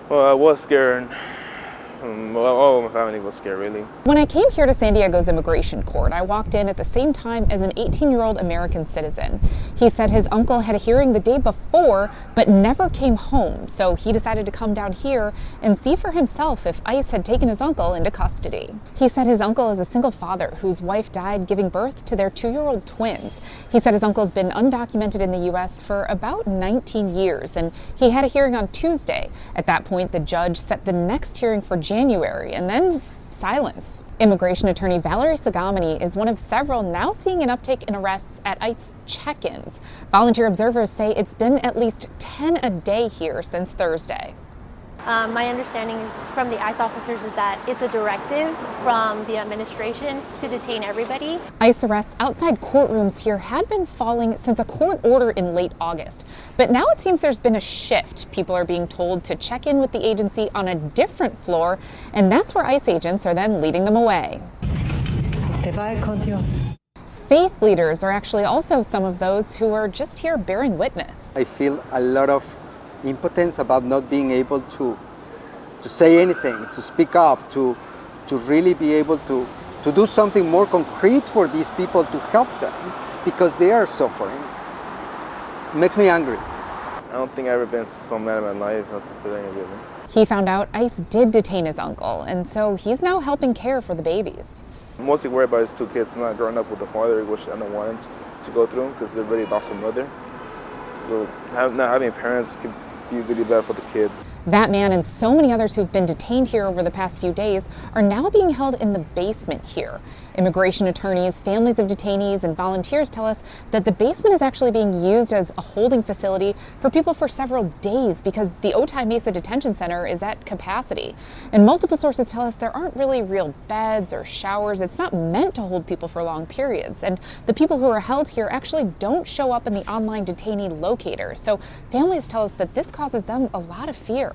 Well, I was scared. Well, all of my family was scared, really. When I came here to San Diego's immigration court, I walked in at the same time as an 18-year-old American citizen. He said his uncle had a hearing the day before, but never came home, so he decided to come down here and see for himself if ICE had taken his uncle into custody. He said his uncle is a single father whose wife died giving birth to their 2-year-old twins. He said his uncle's been undocumented in the U.S. for about 19 years, and he had a hearing on Tuesday. At that point, the judge set the next hearing for January, and then silence. Immigration attorney Valerie Sagamini is one of several now seeing an uptick in arrests at ICE check-ins. Volunteer observers say it's been at least 10 a day here since Thursday. My understanding is from the ICE officers is that it's a directive from the administration to detain everybody. ICE arrests outside courtrooms here had been falling since a court order in late August. But now it seems there's been a shift. People are being told to check in with the agency on a different floor, and that's where ICE agents are then leading them away. Faith leaders are actually also some of those who are just here bearing witness. I feel a lot of impotence about not being able to say anything, to speak up, to really be able to do something more concrete for these people to help them because they are suffering. It makes me angry. I don't think I've ever been so mad in my life until today, really. He found out ICE did detain his uncle, and so he's now helping care for the babies. I'm mostly worried about his 2 kids not growing up with a father, which I don't want him to go through because they're really lost a mother. So not having parents could be really bad for the kids. That man and so many others who've been detained here over the past few days are now being held in the basement here. Immigration attorneys, families of detainees, and volunteers tell us that the basement is actually being used as a holding facility for people for several days because the Otay Mesa Detention Center is at capacity. And multiple sources tell us there aren't really real beds or showers. It's not meant to hold people for long periods. And the people who are held here actually don't show up in the online detainee locator. So families tell us that this causes them a lot of fear.